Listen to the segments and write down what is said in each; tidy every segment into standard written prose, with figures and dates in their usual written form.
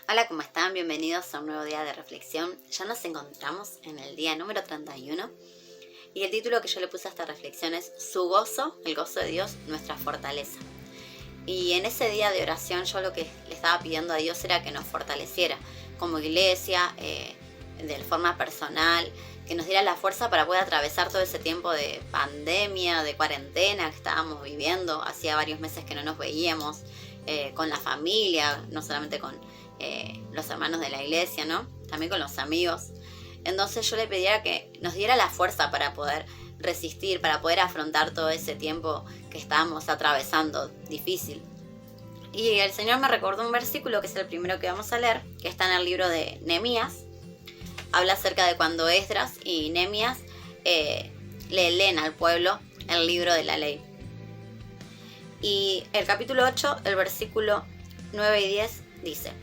Hola, ¿cómo están? Bienvenidos a un nuevo día de reflexión. Ya nos encontramos en el día número 31 y el título que yo le puse a esta reflexión es Su gozo, el gozo de Dios, nuestra fortaleza. Y en ese día de oración yo lo que le estaba pidiendo a Dios era que nos fortaleciera como iglesia, de forma personal, que nos diera la fuerza para poder atravesar todo ese tiempo de pandemia, de cuarentena que estábamos viviendo. Hacía varios meses que no nos veíamos con la familia, no solamente con los hermanos de la iglesia, ¿no? También con los amigos. Entonces yo le pedía que nos diera la fuerza para poder resistir, para poder afrontar todo ese tiempo que estábamos atravesando difícil. Y el Señor me recordó un versículo que es el primero que vamos a leer, que está en el libro de Nehemías. Habla acerca de cuando Esdras y Nehemías le leen al pueblo el libro de la ley. Y el capítulo 8, el versículo 9 y 10 dice: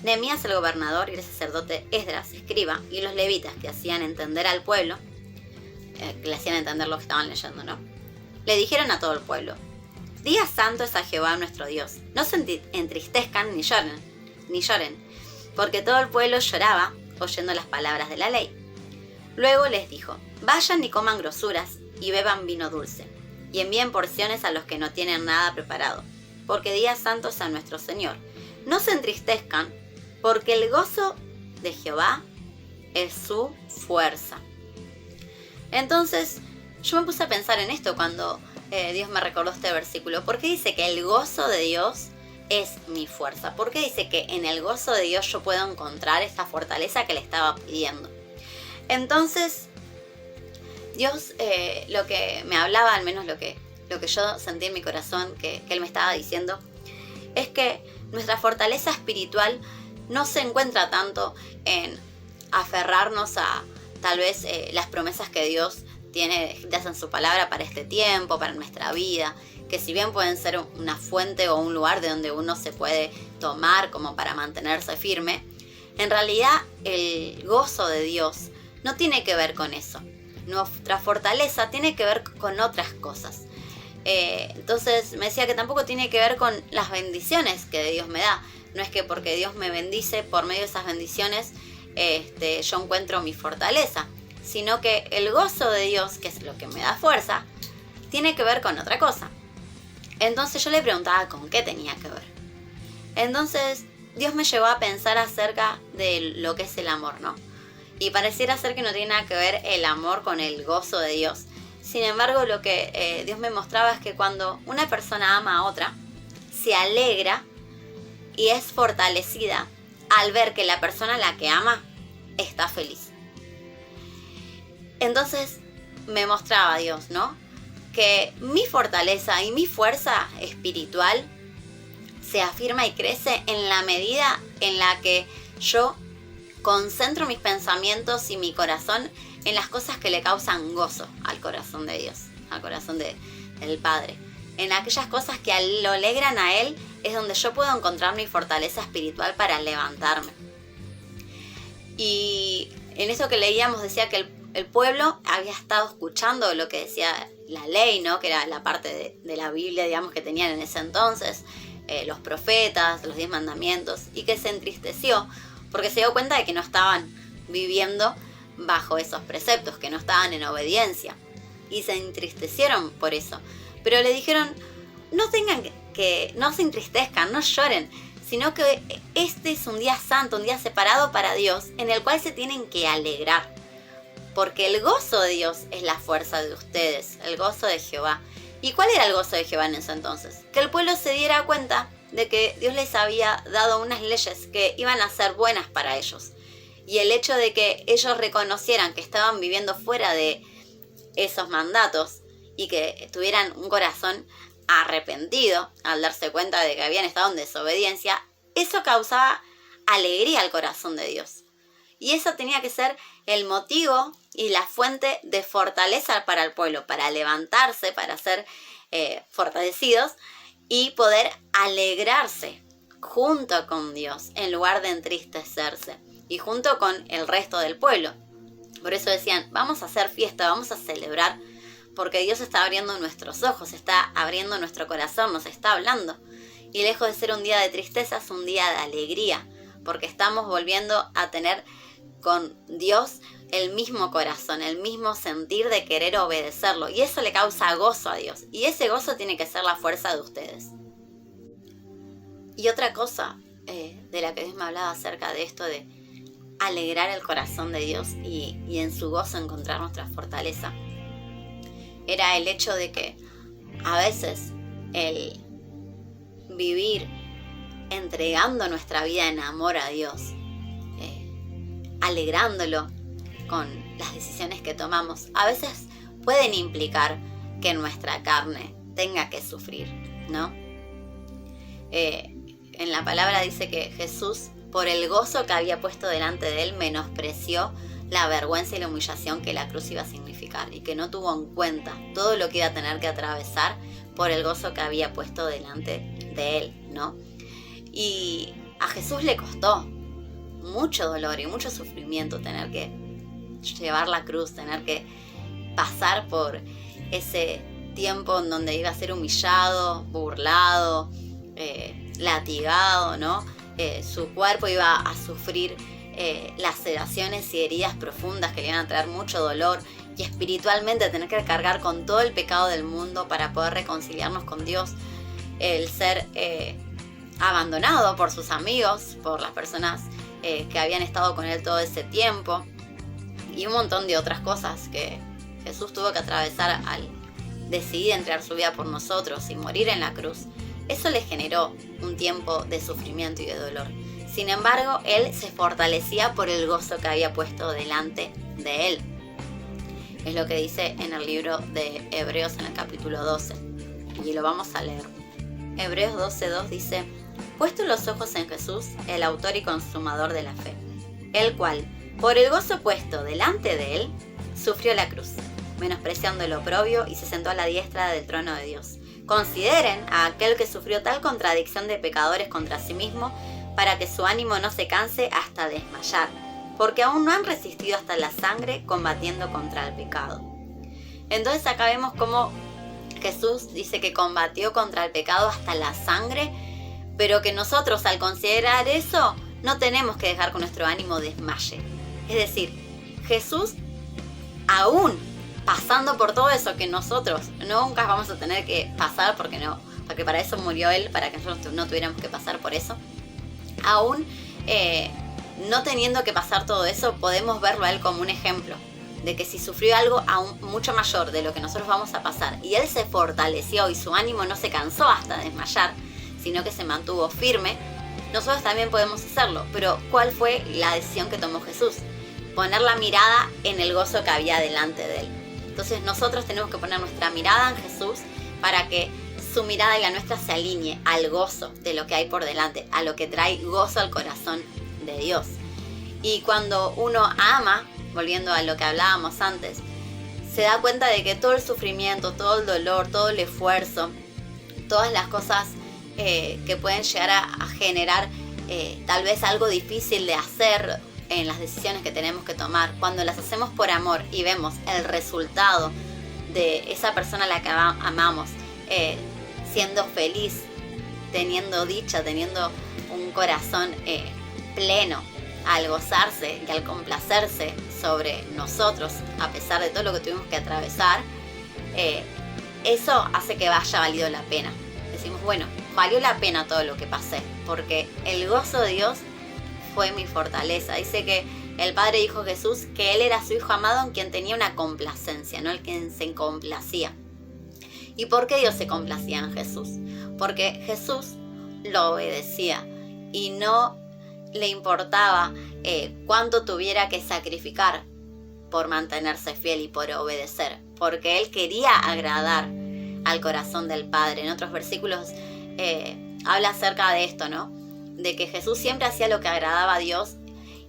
Nehemías el gobernador y el sacerdote Esdras, escriba, y los levitas que hacían entender al pueblo, que le hacían entender lo que estaban leyendo, ¿no? Le dijeron a todo el pueblo: Día santo es a Jehová nuestro Dios, no se entristezcan ni lloren, porque todo el pueblo lloraba oyendo las palabras de la ley. Luego les dijo: Vayan y coman grosuras y beban vino dulce, y envíen porciones a los que no tienen nada preparado, porque día santo es a nuestro Señor. No se entristezcan, porque el gozo de Jehová es su fuerza. Entonces yo me puse a pensar en esto cuando Dios me recordó este versículo. ¿Por qué dice que el gozo de Dios es mi fuerza? ¿Por qué dice que en el gozo de Dios yo puedo encontrar esta fortaleza que le estaba pidiendo? Entonces Dios lo que me hablaba, al menos lo que yo sentí en mi corazón que Él me estaba diciendo, es que nuestra fortaleza espiritual no se encuentra tanto en aferrarnos a tal vez las promesas que Dios tiene escritas en su palabra para este tiempo, para nuestra vida, que si bien pueden ser una fuente o un lugar de donde uno se puede tomar como para mantenerse firme, en realidad el gozo de Dios no tiene que ver con eso. Nuestra fortaleza tiene que ver con otras cosas. Entonces me decía que tampoco tiene que ver con las bendiciones que Dios me da. No es que porque Dios me bendice, por medio de esas bendiciones yo encuentro mi fortaleza, sino que el gozo de Dios, que es lo que me da fuerza, tiene que ver con otra cosa. Entonces yo le preguntaba con qué tenía que ver. Entonces Dios me llevó a pensar acerca de lo que es el amor, ¿no? Y pareciera ser que no tiene nada que ver el amor con el gozo de Dios. Sin embargo, lo que Dios me mostraba es que cuando una persona ama a otra, se alegra y es fortalecida al ver que la persona a la que ama está feliz. Entonces me mostraba Dios, ¿no? Que mi fortaleza y mi fuerza espiritual se afirma y crece en la medida en la que yo concentro mis pensamientos y mi corazón en las cosas que le causan gozo al corazón de Dios, al corazón del Padre. En aquellas cosas que lo alegran a Él es donde yo puedo encontrar mi fortaleza espiritual para levantarme. Y en eso que leíamos decía que el pueblo había estado escuchando lo que decía la ley, ¿no? Que era la parte de la Biblia, digamos, que tenían en ese entonces, los profetas, los 10 mandamientos, y que se entristeció porque se dio cuenta de que no estaban viviendo bajo esos preceptos, que no estaban en obediencia, y se entristecieron por eso. Pero le dijeron: no se entristezcan, no lloren, sino que este es un día santo, un día separado para Dios, en el cual se tienen que alegrar, porque el gozo de Dios es la fuerza de ustedes, el gozo de Jehová. ¿Y cuál era el gozo de Jehová en ese entonces? Que el pueblo se diera cuenta de que Dios les había dado unas leyes que iban a ser buenas para ellos. Y el hecho de que ellos reconocieran que estaban viviendo fuera de esos mandatos y que tuvieran un corazón arrepentido al darse cuenta de que habían estado en desobediencia, eso causaba alegría al corazón de Dios. Y eso tenía que ser el motivo y la fuente de fortaleza para el pueblo, para levantarse, para ser fortalecidos y poder alegrarse junto con Dios en lugar de entristecerse y junto con el resto del pueblo. Por eso decían: vamos a hacer fiesta, vamos a celebrar, porque Dios está abriendo nuestros ojos, está abriendo nuestro corazón, nos está hablando. Y lejos de ser un día de tristeza, es un día de alegría, porque estamos volviendo a tener con Dios el mismo corazón, el mismo sentir de querer obedecerlo. Y eso le causa gozo a Dios. Y ese gozo tiene que ser la fuerza de ustedes. Y otra cosa de la que Dios me hablaba acerca de esto de alegrar el corazón de Dios y en su gozo encontrar nuestra fortaleza, era el hecho de que a veces el vivir entregando nuestra vida en amor a Dios, alegrándolo con las decisiones que tomamos, a veces pueden implicar que nuestra carne tenga que sufrir, ¿no? En la palabra dice que Jesús, por el gozo que había puesto delante de él, menospreció la vergüenza y la humillación que la cruz iba a significar y que no tuvo en cuenta todo lo que iba a tener que atravesar por el gozo que había puesto delante de él, ¿no? Y a Jesús le costó mucho dolor y mucho sufrimiento tener que llevar la cruz, tener que pasar por ese tiempo en donde iba a ser humillado, burlado, latigado, ¿no? Su cuerpo iba a sufrir laceraciones y heridas profundas que le iban a traer mucho dolor, y espiritualmente tener que cargar con todo el pecado del mundo para poder reconciliarnos con Dios, el ser abandonado por sus amigos, por las personas que habían estado con él todo ese tiempo, y un montón de otras cosas que Jesús tuvo que atravesar al decidir entregar su vida por nosotros y morir en la cruz. Eso le generó un tiempo de sufrimiento y de dolor. Sin embargo, él se fortalecía por el gozo que había puesto delante de él. Es lo que dice en el libro de Hebreos en el capítulo 12. Y lo vamos a leer. Hebreos 12:2 dice: puesto los ojos en Jesús, el autor y consumador de la fe, el cual, por el gozo puesto delante de él, sufrió la cruz, menospreciando el oprobio, y se sentó a la diestra del trono de Dios. Consideren a aquel que sufrió tal contradicción de pecadores contra sí mismo, para que su ánimo no se canse hasta desmayar, porque aún no han resistido hasta la sangre combatiendo contra el pecado. Entonces acá vemos cómo Jesús dice que combatió contra el pecado hasta la sangre, pero que nosotros, al considerar eso, no tenemos que dejar que nuestro ánimo desmaye. Es decir, Jesús, aún pasando por todo eso que nosotros nunca vamos a tener que pasar, porque para eso murió él, para que nosotros no tuviéramos que pasar por eso, aún no teniendo que pasar todo eso, podemos verlo a él como un ejemplo de que si sufrió algo aún mucho mayor de lo que nosotros vamos a pasar, y él se fortaleció y su ánimo no se cansó hasta desmayar, sino que se mantuvo firme, nosotros también podemos hacerlo. Pero ¿cuál fue la decisión que tomó Jesús? Poner la mirada en el gozo que había delante de él. Entonces nosotros tenemos que poner nuestra mirada en Jesús para que su mirada y la nuestra se alinee al gozo de lo que hay por delante, a lo que trae gozo al corazón de Dios. Y cuando uno ama, volviendo a lo que hablábamos antes, se da cuenta de que todo el sufrimiento, todo el dolor, todo el esfuerzo, todas las cosas que pueden llegar a generar tal vez algo difícil de hacer en las decisiones que tenemos que tomar, cuando las hacemos por amor y vemos el resultado de esa persona a la que amamos siendo feliz, teniendo dicha, teniendo un corazón pleno, al gozarse y al complacerse sobre nosotros, a pesar de todo lo que tuvimos que atravesar, eso hace que haya valido la pena. Decimos, bueno, valió la pena todo lo que pasé, porque el gozo de Dios fue mi fortaleza. Dice que el Padre dijo a Jesús que Él era su Hijo amado en quien tenía una complacencia, no el quien se complacía. ¿Y por qué Dios se complacía en Jesús? Porque Jesús lo obedecía y no le importaba cuánto tuviera que sacrificar por mantenerse fiel y por obedecer, porque Él quería agradar al corazón del Padre. En otros versículos habla acerca de esto, ¿no? De que Jesús siempre hacía lo que agradaba a Dios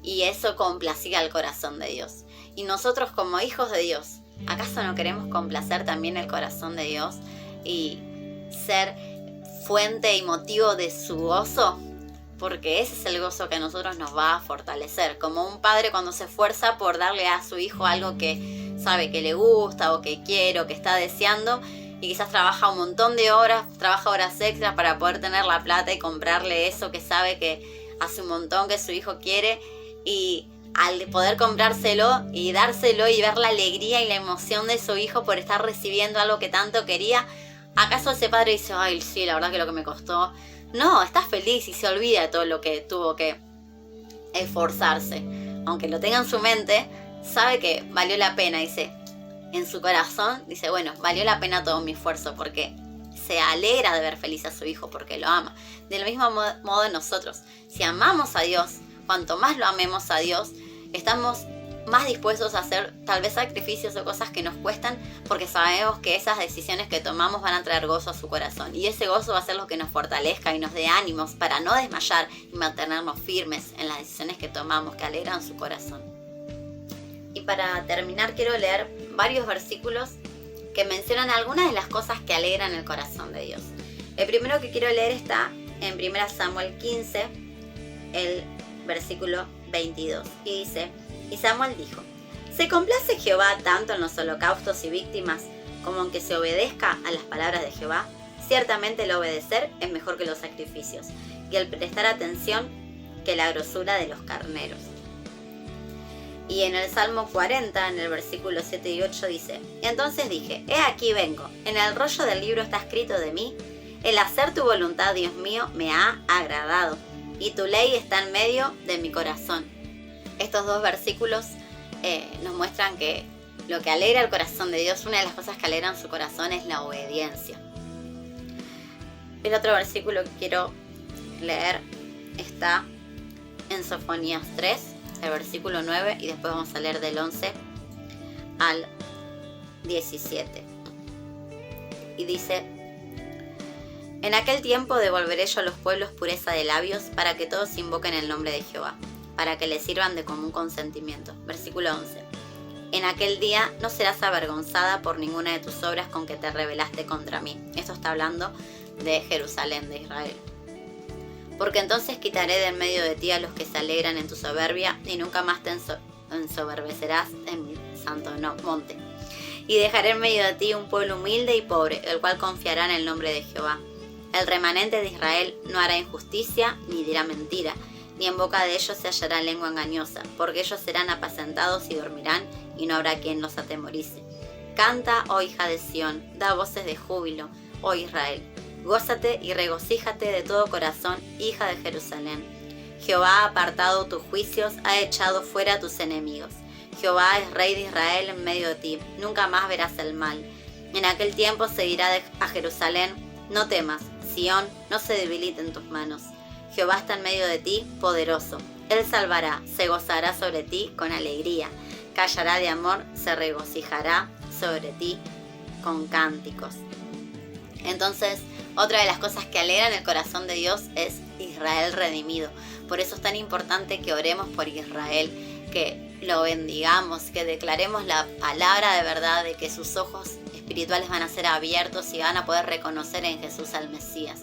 y eso complacía al corazón de Dios. Y nosotros como hijos de Dios, ¿acaso no queremos complacer también el corazón de Dios y ser fuente y motivo de su gozo? Porque ese es el gozo que a nosotros nos va a fortalecer. Como un padre cuando se esfuerza por darle a su hijo algo que sabe que le gusta o que quiere o que está deseando, y quizás trabaja un montón de horas, trabaja horas extras para poder tener la plata y comprarle eso que sabe que hace un montón que su hijo quiere, y al poder comprárselo y dárselo y ver la alegría y la emoción de su hijo por estar recibiendo algo que tanto quería, ¿acaso ese padre dice, ay, sí, la verdad que lo que me costó? No, está feliz y se olvida de todo lo que tuvo que esforzarse. Aunque lo tenga en su mente, sabe que valió la pena, dice, en su corazón, dice, bueno, valió la pena todo mi esfuerzo, porque se alegra de ver feliz a su hijo, porque lo ama. Del mismo modo nosotros, si amamos a Dios, cuanto más lo amemos a Dios, estamos más dispuestos a hacer tal vez sacrificios o cosas que nos cuestan, porque sabemos que esas decisiones que tomamos van a traer gozo a su corazón, y ese gozo va a ser lo que nos fortalezca y nos dé ánimos para no desmayar y mantenernos firmes en las decisiones que tomamos, que alegran su corazón. Y para terminar, quiero leer varios versículos que mencionan algunas de las cosas que alegran el corazón de Dios. El primero que quiero leer está en 1 Samuel 15, el versículo 22, y dice: y Samuel dijo, ¿se complace Jehová tanto en los holocaustos y víctimas como en que se obedezca a las palabras de Jehová? Ciertamente el obedecer es mejor que los sacrificios, y el prestar atención que la grosura de los carneros. Y en el Salmo 40, en el versículo 7 y 8 dice, entonces dije, he aquí vengo, en el rollo del libro está escrito de mí, el hacer tu voluntad, Dios mío, me ha agradado, y tu ley está en medio de mi corazón. Estos dos versículos nos muestran que lo que alegra el corazón de Dios, una de las cosas que alegran su corazón es la obediencia. El otro versículo que quiero leer está en Sofonías 3, el versículo 9, y después vamos a leer del 11 al 17. Y dice, en aquel tiempo devolveré yo a los pueblos pureza de labios, para que todos invoquen el nombre de Jehová, para que le sirvan de común consentimiento. Versículo 11. En aquel día no serás avergonzada por ninguna de tus obras con que te rebelaste contra mí. Esto está hablando de Jerusalén, de Israel. Porque entonces quitaré de en medio de ti a los que se alegran en tu soberbia, y nunca más te ensoberbecerás en mi santo monte. Y dejaré en medio de ti un pueblo humilde y pobre, el cual confiará en el nombre de Jehová. El remanente de Israel no hará injusticia ni dirá mentira, ni en boca de ellos se hallará lengua engañosa, porque ellos serán apacentados y dormirán, y no habrá quien los atemorice. Canta, oh hija de Sión, da voces de júbilo, oh Israel. Gózate y regocíjate de todo corazón, hija de Jerusalén. Jehová ha apartado tus juicios, ha echado fuera tus enemigos. Jehová es rey de Israel en medio de ti, nunca más verás el mal. En aquel tiempo se dirá a Jerusalén, no temas, Sión, no se debilite en tus manos. Jehová está en medio de ti, poderoso. Él salvará, se gozará sobre ti con alegría. Callará de amor, se regocijará sobre ti con cánticos. Entonces, otra de las cosas que alegran el corazón de Dios es Israel redimido. Por eso es tan importante que oremos por Israel, que lo bendigamos, que declaremos la palabra de verdad, de que sus ojos espirituales van a ser abiertos y van a poder reconocer en Jesús al Mesías.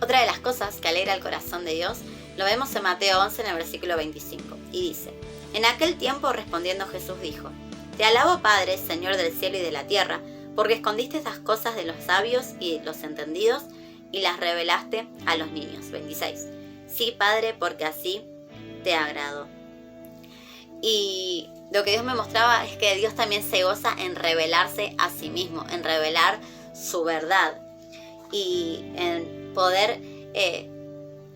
Otra de las cosas que alegra el corazón de Dios lo vemos en Mateo 11 en el versículo 25, y dice, en aquel tiempo respondiendo Jesús dijo, te alabo Padre, Señor del cielo y de la tierra, porque escondiste estas cosas de los sabios y los entendidos y las revelaste a los niños. 26. Sí, Padre, porque así te agradó. Y lo que Dios me mostraba es que Dios también se goza en revelarse a sí mismo, en revelar su verdad y en poder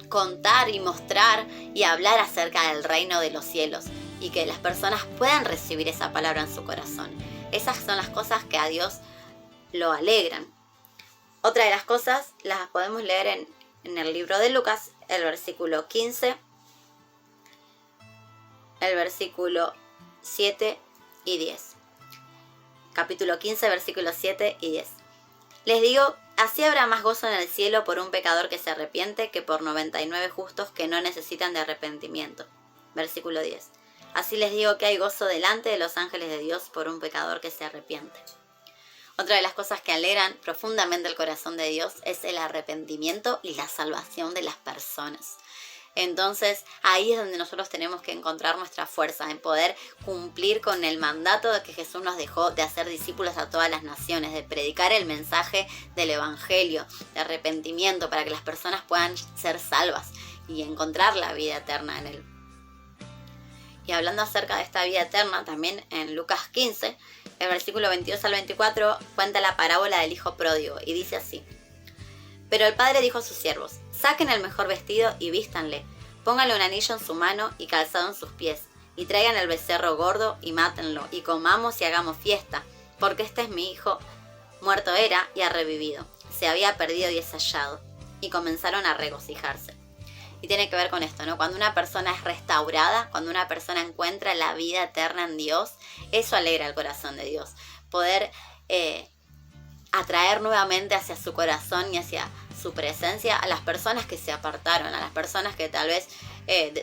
contar y mostrar y hablar acerca del reino de los cielos, y que las personas puedan recibir esa palabra en su corazón. Esas son las cosas que a Dios lo alegran. Otra de las cosas las podemos leer en el libro de Lucas, el versículo 15, el versículo 7 y 10. Capítulo 15, versículos 7 y 10. Les digo, así habrá más gozo en el cielo por un pecador que se arrepiente que por 99 justos que no necesitan de arrepentimiento. Versículo 10. Así les digo que hay gozo delante de los ángeles de Dios por un pecador que se arrepiente. Otra de las cosas que alegran profundamente el corazón de Dios es el arrepentimiento y la salvación de las personas. Entonces ahí es donde nosotros tenemos que encontrar nuestra fuerza en poder cumplir con el mandato que Jesús nos dejó de hacer discípulos a todas las naciones, de predicar el mensaje del evangelio, de arrepentimiento para que las personas puedan ser salvas. y encontrar la vida eterna en Él. Y hablando acerca de esta vida eterna, también en Lucas 15, el versículo 22 al 24, cuenta la parábola del hijo pródigo y dice así: Pero el padre dijo a sus siervos: Saquen el mejor vestido y vístanle, pónganle un anillo en su mano y calzado en sus pies, y traigan el becerro gordo y mátenlo, y comamos y hagamos fiesta, porque este es mi hijo, muerto era y ha revivido, se había perdido y es hallado. Y comenzaron a regocijarse. Y tiene que ver con esto, ¿no? Cuando una persona es restaurada, cuando una persona encuentra la vida eterna en Dios, eso alegra el corazón de Dios. Poder atraer nuevamente hacia su corazón y hacia su presencia a las personas que se apartaron, a las personas que tal vez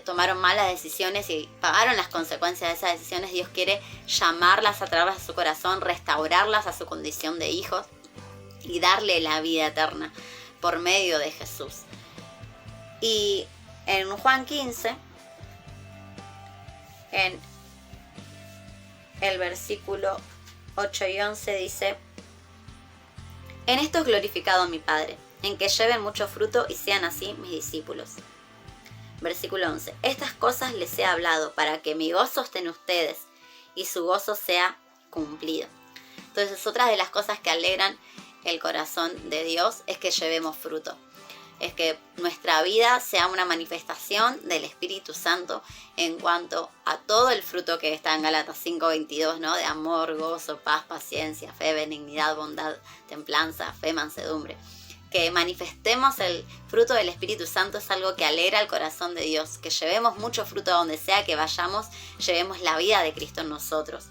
tomaron malas decisiones y pagaron las consecuencias de esas decisiones. Dios quiere llamarlas, atraerlas a su corazón, restaurarlas a su condición de hijos y darle la vida eterna por medio de Jesús. Y en Juan 15, en el versículo 8 y 11 dice: En esto es glorificado mi Padre, en que lleven mucho fruto y sean así mis discípulos. Versículo 11. Estas cosas les he hablado para que mi gozo esté en ustedes y su gozo sea cumplido. Entonces, otra de las cosas que alegran el corazón de Dios es que llevemos fruto. Es que nuestra vida sea una manifestación del Espíritu Santo en cuanto a todo el fruto que está en Gálatas 5:22, ¿no? De amor, gozo, paz, paciencia, fe, benignidad, bondad, templanza, fe, mansedumbre. Que manifestemos el fruto del Espíritu Santo es algo que alegra el corazón de Dios. Que llevemos mucho fruto a donde sea que vayamos, llevemos la vida de Cristo en nosotros.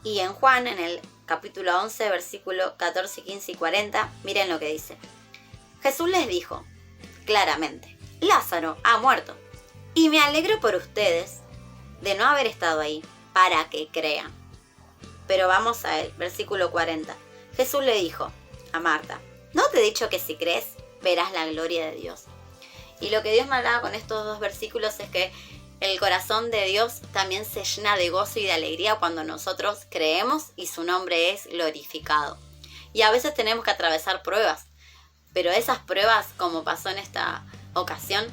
Y en Juan, en el capítulo 11, versículo 14, 15 y 40, miren lo que dice. Jesús les dijo claramente: Lázaro ha muerto, y me alegro por ustedes de no haber estado ahí, para que crean. Pero vamos a él, versículo 40. Jesús le dijo a Marta: ¿No te he dicho que si crees, verás la gloria de Dios? Y lo que Dios me hablaba con estos dos versículos es que el corazón de Dios también se llena de gozo y de alegría cuando nosotros creemos y su nombre es glorificado. Y a veces tenemos que atravesar pruebas, pero esas pruebas, como pasó en esta ocasión,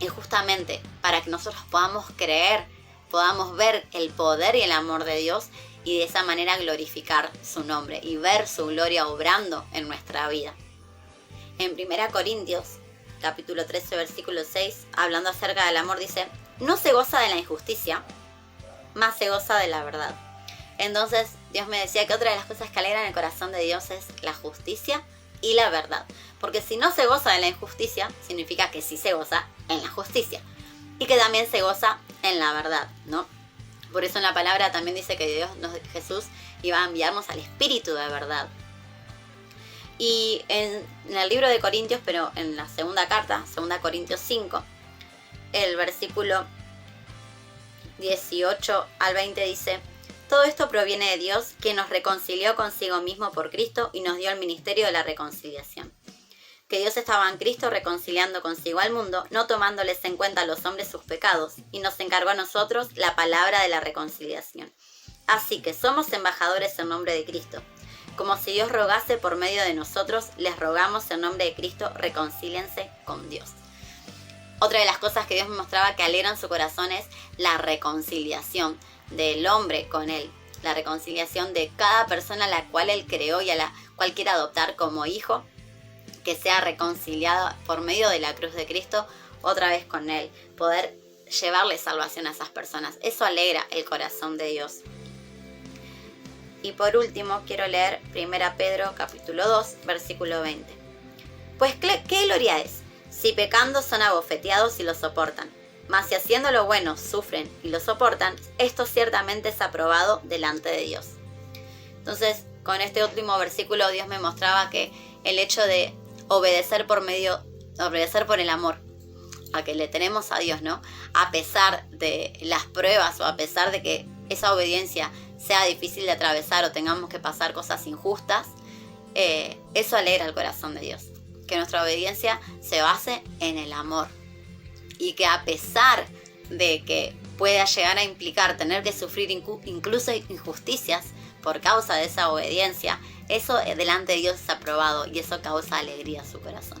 es justamente para que nosotros podamos creer, podamos ver el poder y el amor de Dios y de esa manera glorificar su nombre y ver su gloria obrando en nuestra vida. En 1 Corintios, capítulo 13, versículo 6, hablando acerca del amor, dice: No se goza de la injusticia, mas se goza de la verdad. Entonces, Dios me decía que otra de las cosas que alegran el corazón de Dios es la justicia y la verdad. Porque si no se goza de la injusticia, significa que sí se goza en la justicia. Y que también se goza en la verdad, ¿no? Por eso en la palabra también dice que Jesús iba a enviarnos al Espíritu de verdad. Y en el libro de Corintios, pero en la segunda carta, 2 Corintios 5, el versículo 18 al 20 dice: Todo esto proviene de Dios, que nos reconcilió consigo mismo por Cristo y nos dio el ministerio de la reconciliación. Que Dios estaba en Cristo reconciliando consigo al mundo, no tomándoles en cuenta a los hombres sus pecados, y nos encargó a nosotros la palabra de la reconciliación. Así que somos embajadores en nombre de Cristo. Como si Dios rogase por medio de nosotros, les rogamos en nombre de Cristo, reconcíliense con Dios. Otra de las cosas que Dios me mostraba que alegran su corazón es la reconciliación del hombre con Él. La reconciliación de cada persona a la cual Él creó y a la cual quiere adoptar como hijo, que sea reconciliado por medio de la cruz de Cristo otra vez con Él. Poder llevarle salvación a esas personas. Eso alegra el corazón de Dios. Y por último quiero leer 1 Pedro capítulo 2, versículo 20. Pues ¿qué gloria es? Si pecando son abofeteados y lo soportan. Mas si haciendo lo bueno sufren y lo soportan, esto ciertamente es aprobado delante de Dios. Entonces, con este último versículo Dios me mostraba que el hecho de obedecer por el amor a que le tenemos a Dios, ¿no? A pesar de las pruebas o a pesar de que esa obediencia sea difícil de atravesar o tengamos que pasar cosas injustas, eso alegra el corazón de Dios. Que nuestra obediencia se base en el amor. Y que a pesar de que pueda llegar a implicar tener que sufrir incluso injusticias por causa de esa obediencia, eso delante de Dios es aprobado y eso causa alegría a su corazón.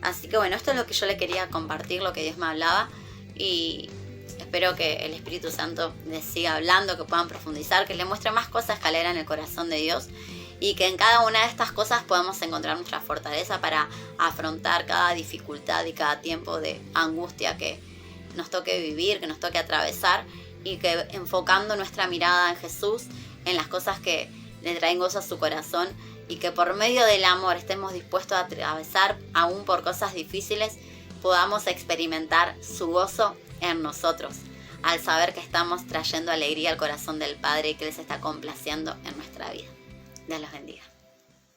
Así que bueno, esto es lo que yo le quería compartir, lo que Dios me hablaba, y espero que el Espíritu Santo les siga hablando, que puedan profundizar, que le muestre más cosas que alegran el corazón de Dios, y que en cada una de estas cosas podamos encontrar nuestra fortaleza para afrontar cada dificultad y cada tiempo de angustia que nos toque vivir, que nos toque atravesar, y que enfocando nuestra mirada en Jesús, en las cosas que le traen gozo a su corazón, y que por medio del amor estemos dispuestos a atravesar aún por cosas difíciles, podamos experimentar su gozo en nosotros, al saber que estamos trayendo alegría al corazón del Padre y que Él se está complaciendo en nuestra vida. Dios los bendiga.